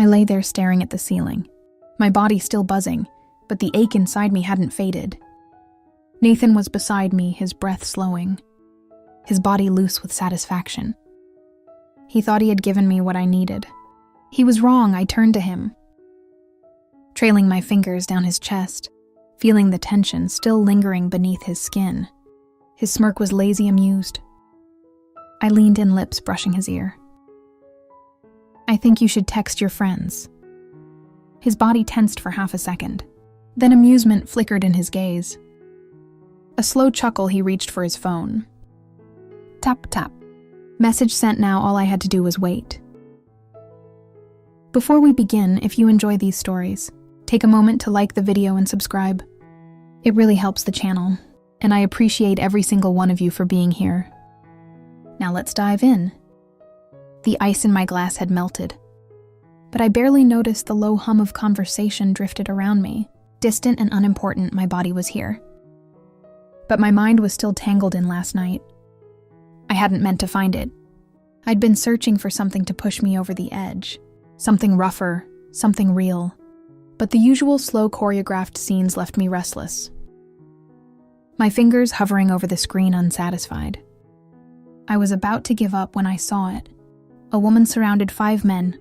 I lay there staring at the ceiling, my body still buzzing, but the ache inside me hadn't faded. Nathan was beside me, his breath slowing, his body loose with satisfaction. He thought he had given me what I needed. He was wrong. I turned to him, trailing my fingers down his chest, feeling the tension still lingering beneath his skin. His smirk was lazy, amused. I leaned in, lips brushing his ear. I think you should text your friends. His body tensed for half a second. Then amusement flickered in his gaze. A slow chuckle, he reached for his phone. Tap, tap. Message sent now. All I had to do was wait. Before we begin, if you enjoy these stories, take a moment to like the video and subscribe. It really helps the channel, and I appreciate every single one of you for being here. Now let's dive in. The ice in my glass had melted, but I barely noticed the low hum of conversation drifted around me. Distant and unimportant, my body was here. But my mind was still tangled in last night. I hadn't meant to find it. I'd been searching for something to push me over the edge, something rougher, something real. But the usual slow choreographed scenes left me restless. My fingers hovering over the screen unsatisfied. I was about to give up when I saw it. A woman surrounded 5 men.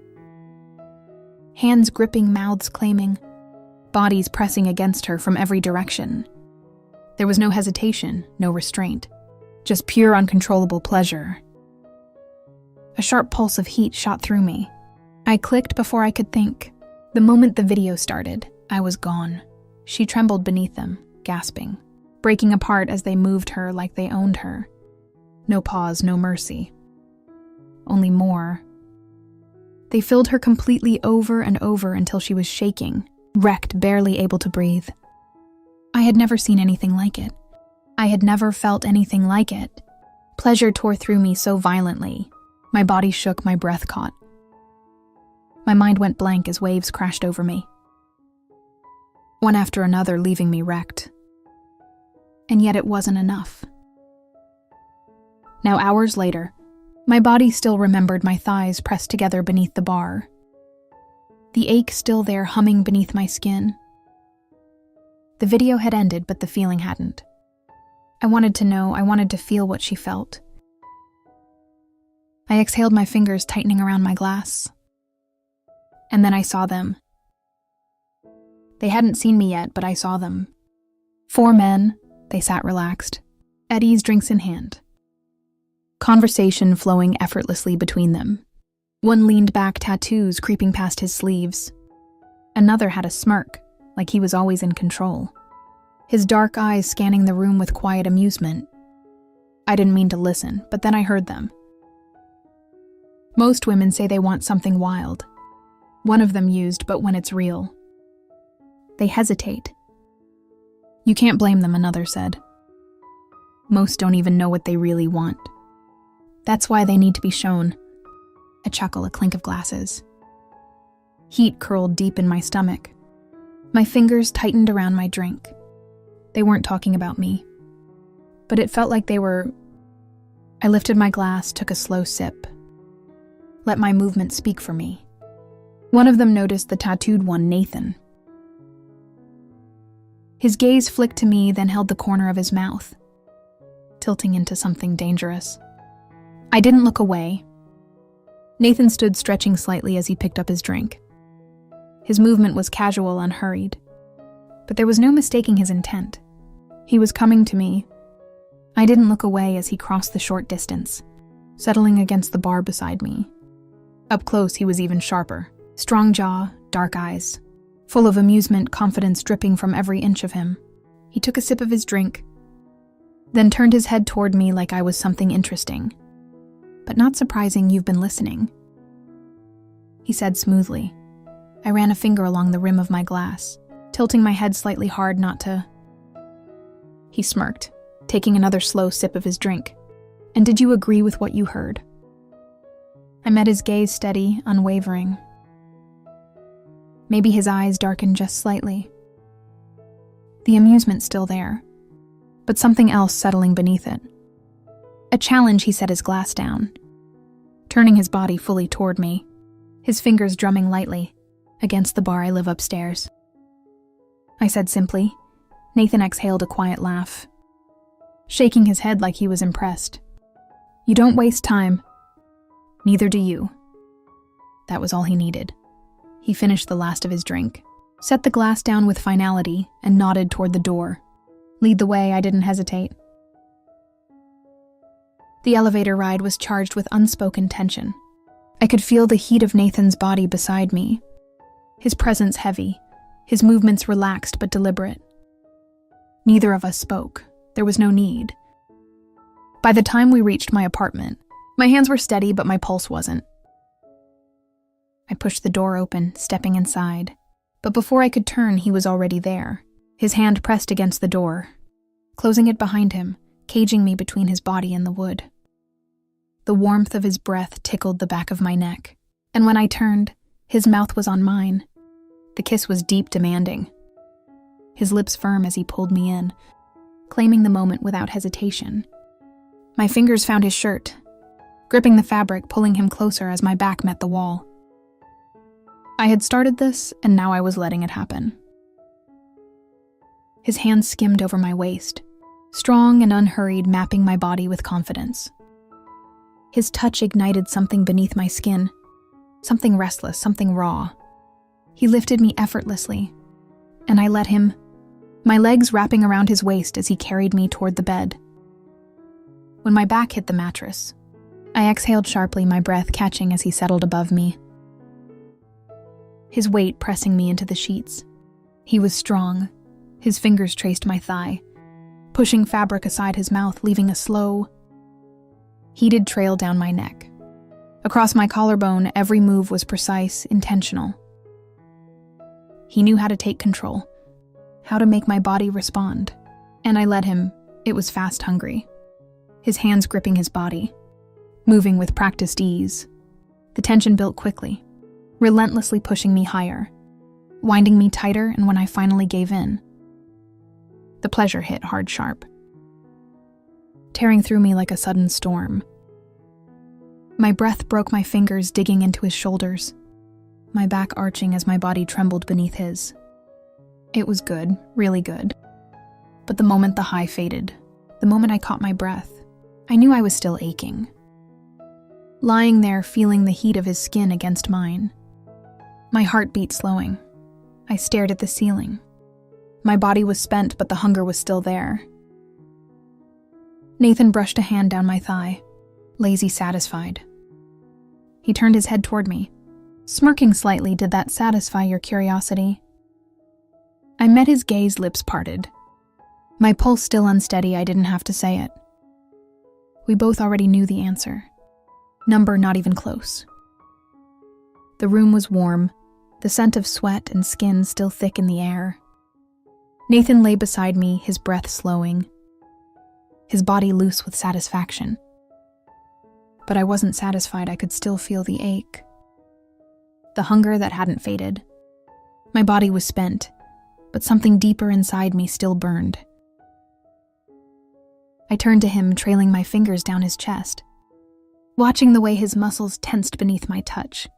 Hands gripping, mouths claiming, bodies pressing against her from every direction. There was no hesitation, no restraint, just pure uncontrollable pleasure. A sharp pulse of heat shot through me. I clicked before I could think. The moment the video started, I was gone. She trembled beneath them, gasping, breaking apart as they moved her like they owned her. No pause, no mercy. Only more. They filled her completely over and over until she was shaking, wrecked, barely able to breathe. I had never seen anything like it. I had never felt anything like it. Pleasure tore through me so violently. My body shook, my breath caught. My mind went blank as waves crashed over me, one after another, leaving me wrecked. And yet it wasn't enough. Now, hours later, my body still remembered my thighs pressed together beneath the bar. The ache still there, humming beneath my skin. The video had ended, but the feeling hadn't. I wanted to know, I wanted to feel what she felt. I exhaled, my fingers tightening around my glass. And then I saw them. They hadn't seen me yet, but I saw them. 4 men, they sat relaxed, at ease, drinks in hand. Conversation flowing effortlessly between them. One leaned back, tattoos creeping past his sleeves. Another had a smirk, like he was always in control. His dark eyes scanning the room with quiet amusement. I didn't mean to listen, but then I heard them. Most women say they want something wild. One of them used, but when it's real, they hesitate. You can't blame them, another said. Most don't even know what they really want. That's why they need to be shown. A chuckle, a clink of glasses. Heat curled deep in my stomach. My fingers tightened around my drink. They weren't talking about me, but it felt like they were. I lifted my glass, took a slow sip. Let my movement speak for me. One of them noticed the tattooed one, Nathan. His gaze flicked to me, then held the corner of his mouth, tilting into something dangerous. I didn't look away. Nathan stood stretching slightly as he picked up his drink. His movement was casual, unhurried, but there was no mistaking his intent. He was coming to me. I didn't look away as he crossed the short distance, settling against the bar beside me. Up close, he was even sharper. Strong jaw, dark eyes, full of amusement, confidence dripping from every inch of him. He took a sip of his drink, then turned his head toward me like I was something interesting. But not surprising, you've been listening, he said smoothly. I ran a finger along the rim of my glass, tilting my head slightly hard not to. He smirked, taking another slow sip of his drink. And did you agree with what you heard? I met his gaze, steady, unwavering. Maybe his eyes darkened just slightly. The amusement still there, but something else settling beneath it. A challenge, he set his glass down, turning his body fully toward me. his fingers drumming lightly against the bar I live upstairs. I said simply. Nathan exhaled a quiet laugh, shaking his head like he was impressed. You don't waste time. Neither do you. That was all he needed. He finished the last of his drink, set the glass down with finality, and nodded toward the door. Lead the way, I didn't hesitate. The elevator ride was charged with unspoken tension. I could feel the heat of Nathan's body beside me, his presence heavy, his movements relaxed but deliberate. Neither of us spoke. There was no need. By the time we reached my apartment, my hands were steady, but my pulse wasn't. I pushed the door open, stepping inside. But before I could turn, he was already there, his hand pressed against the door, closing it behind him, caging me between his body and the wood. The warmth of his breath tickled the back of my neck, and when I turned, his mouth was on mine. The kiss was deep, demanding. His lips firm as he pulled me in, claiming the moment without hesitation. My fingers found his shirt, gripping the fabric, pulling him closer as my back met the wall. I had started this, and now I was letting it happen. His hand skimmed over my waist, strong and unhurried, mapping my body with confidence. His touch ignited something beneath my skin, something restless, something raw. He lifted me effortlessly, and I let him, my legs wrapping around his waist as he carried me toward the bed. When my back hit the mattress, I exhaled sharply, my breath catching as he settled above me, his weight pressing me into the sheets. He was strong. His fingers traced my thigh, pushing fabric aside his mouth, leaving a slow, heated trail down my neck. Across my collarbone, every move was precise, intentional. He knew how to take control, how to make my body respond, and I let him. It was fast, hungry. His hands gripping his body, moving with practiced ease. The tension built quickly, relentlessly pushing me higher, winding me tighter, and when I finally gave in, the pleasure hit hard, sharp, tearing through me like a sudden storm. My breath broke my fingers, digging into his shoulders, my back arching as my body trembled beneath his. It was good, really good. But the moment the high faded, the moment I caught my breath, I knew I was still aching. Lying there, feeling the heat of his skin against mine, my heartbeat slowing, I stared at the ceiling. My body was spent, but the hunger was still there. Nathan brushed a hand down my thigh, lazy, satisfied. He turned his head toward me, smirking slightly. Did that satisfy your curiosity? I met his gaze, lips parted. My pulse still unsteady, I didn't have to say it. We both already knew the answer. Number not even close. The room was warm, the scent of sweat and skin still thick in the air. Nathan lay beside me, his breath slowing, his body loose with satisfaction. But I wasn't satisfied. I could still feel the ache, the hunger that hadn't faded. My body was spent, but something deeper inside me still burned. I turned to him, trailing my fingers down his chest, watching the way his muscles tensed beneath my touch.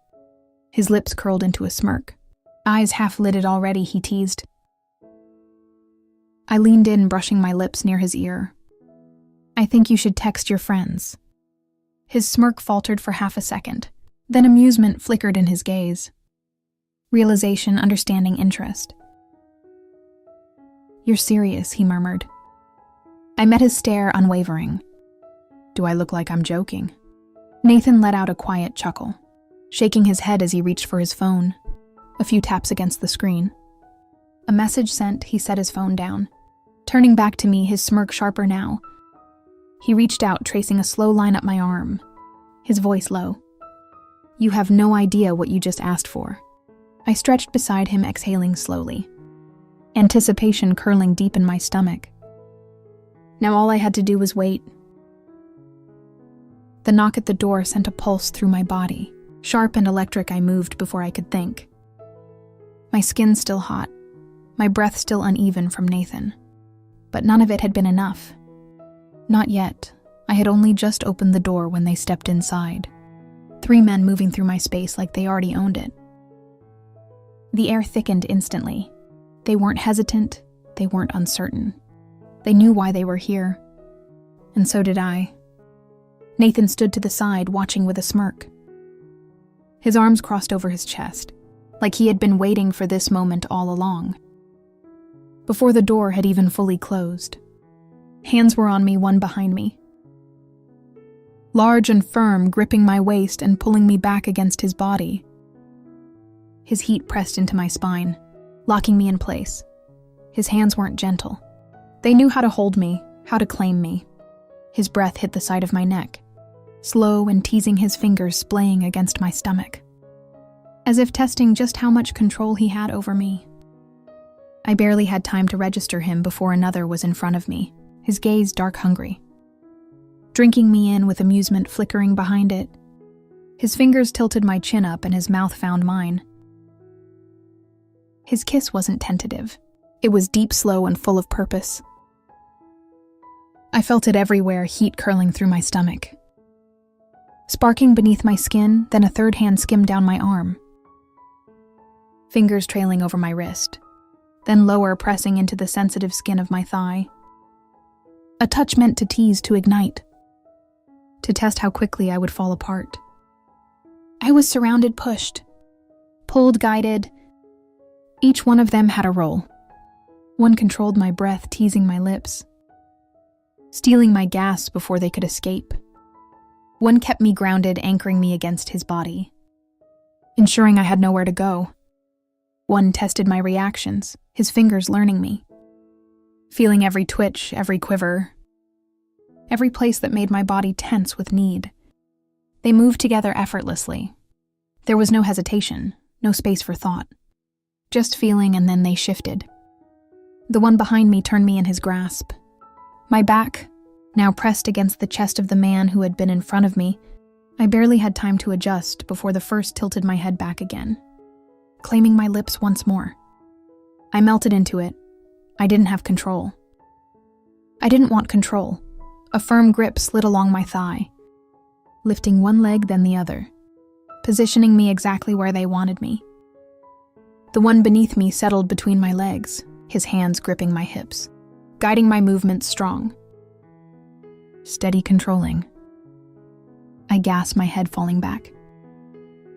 His lips curled into a smirk, eyes half-lidded already, he teased. I leaned in, brushing my lips near his ear. I think you should text your friends. His smirk faltered for half a second, then amusement flickered in his gaze. Realization, understanding, interest. You're serious, he murmured. I met his stare, unwavering. Do I look like I'm joking? Nathan let out a quiet chuckle, shaking his head as he reached for his phone. A few taps against the screen. A message sent, he set his phone down. Turning back to me, his smirk sharper now. He reached out, tracing a slow line up my arm, his voice low. You have no idea what you just asked for. I stretched beside him, exhaling slowly, anticipation curling deep in my stomach. Now all I had to do was wait. The knock at the door sent a pulse through my body. Sharp and electric, I moved before I could think. My skin still hot, my breath still uneven from Nathan. But none of it had been enough. Not yet. I had only just opened the door when they stepped inside. 3 men moving through my space like they already owned it. The air thickened instantly. They weren't hesitant, they weren't uncertain. They knew why they were here. And so did I. Nathan stood to the side, watching with a smirk. His arms crossed over his chest, like he had been waiting for this moment all along. Before the door had even fully closed, hands were on me, one behind me. Large and firm, gripping my waist and pulling me back against his body. His heat pressed into my spine, locking me in place. His hands weren't gentle. They knew how to hold me, how to claim me. His breath hit the side of my neck, slow and teasing, his fingers splaying against my stomach, as if testing just how much control he had over me. I barely had time to register him before another was in front of me, his gaze dark hungry, drinking me in with amusement flickering behind it. His fingers tilted my chin up and his mouth found mine. His kiss wasn't tentative. It was deep, slow, and full of purpose. I felt it everywhere, heat curling through my stomach. Sparking beneath my skin, then a third hand skimmed down my arm. Fingers trailing over my wrist, then lower, pressing into the sensitive skin of my thigh. A touch meant to tease, to ignite, to test how quickly I would fall apart. I was surrounded, pushed, pulled, guided. Each one of them had a role. One controlled my breath, teasing my lips, stealing my gasps before they could escape. One kept me grounded, anchoring me against his body, ensuring I had nowhere to go. One tested my reactions, his fingers learning me, feeling every twitch, every quiver, every place that made my body tense with need. They moved together effortlessly. There was no hesitation, no space for thought. Just feeling, and then they shifted. The one behind me turned me in his grasp. My back, now pressed against the chest of the man who had been in front of me, I barely had time to adjust before the first tilted my head back again, claiming my lips once more. I melted into it. I didn't have control. I didn't want control. A firm grip slid along my thigh, lifting one leg then the other, positioning me exactly where they wanted me. The one beneath me settled between my legs, his hands gripping my hips, guiding my movements strong. Steady, controlling. I gasped, my head falling back,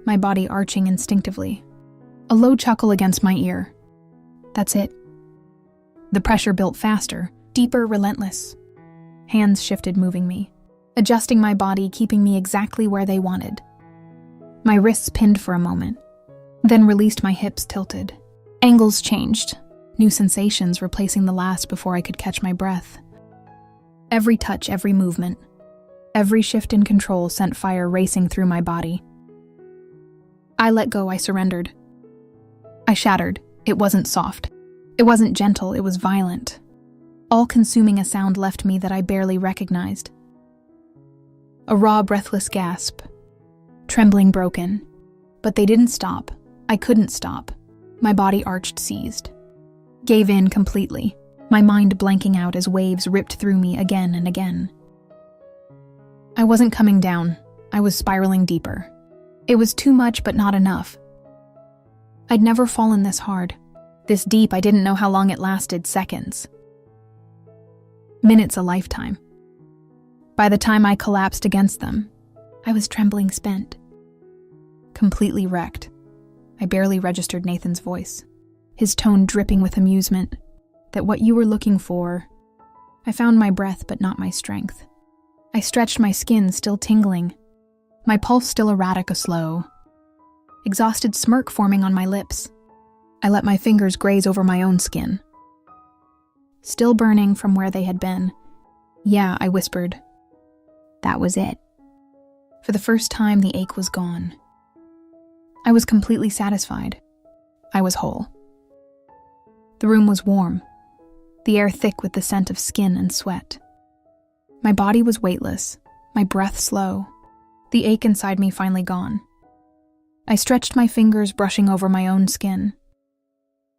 my body arching instinctively. A low chuckle against my ear. That's it. The pressure built faster, deeper, relentless. Hands shifted, moving me, adjusting my body, keeping me exactly where they wanted. My wrists pinned for a moment, then released, my hips tilted. Angles changed, new sensations replacing the last before I could catch my breath. Every touch, every movement, every shift in control sent fire racing through my body. I let go, I surrendered. I shattered. It wasn't soft. It wasn't gentle, it was violent. All-consuming, a sound left me that I barely recognized. A raw, breathless gasp. Trembling, broken. But they didn't stop. I couldn't stop. My body arched, seized. Gave in completely, my mind blanking out as waves ripped through me again and again. I wasn't coming down. I was spiraling deeper. It was too much, but not enough. I'd never fallen this hard. This deep. I didn't know how long it lasted. Seconds. Minutes, a lifetime. By the time I collapsed against them, I was trembling, spent. Completely wrecked. I barely registered Nathan's voice, his tone dripping with amusement. That what you were looking for. I found my breath, but not my strength. I stretched, my skin still tingling, my pulse still erratic, a slow, exhausted smirk forming on my lips. I let my fingers graze over my own skin, still burning from where they had been. Yeah, I whispered. That was it. For the first time, the ache was gone. I was completely satisfied. I was whole. The room was warm, the air thick with the scent of skin and sweat. My body was weightless, my breath slow, the ache inside me finally gone. I stretched my fingers, brushing over my own skin.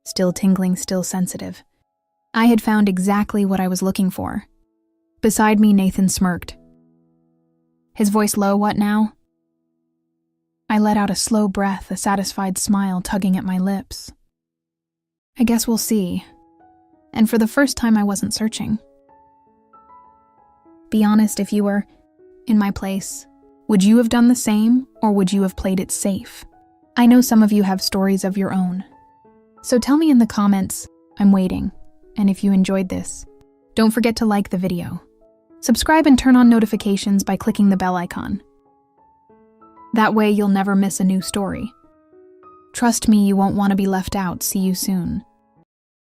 Still tingling, still sensitive. I had found exactly what I was looking for. Beside me, Nathan smirked. His voice low, what now? I let out a slow breath, a satisfied smile tugging at my lips. I guess we'll see. And for the first time, I wasn't searching. Be honest, if you were in my place, would you have done the same, or would you have played it safe? I know some of you have stories of your own. So tell me in the comments. I'm waiting. And if you enjoyed this, don't forget to like the video. Subscribe and turn on notifications by clicking the bell icon. That way you'll never miss a new story. Trust me, you won't want to be left out. See you soon.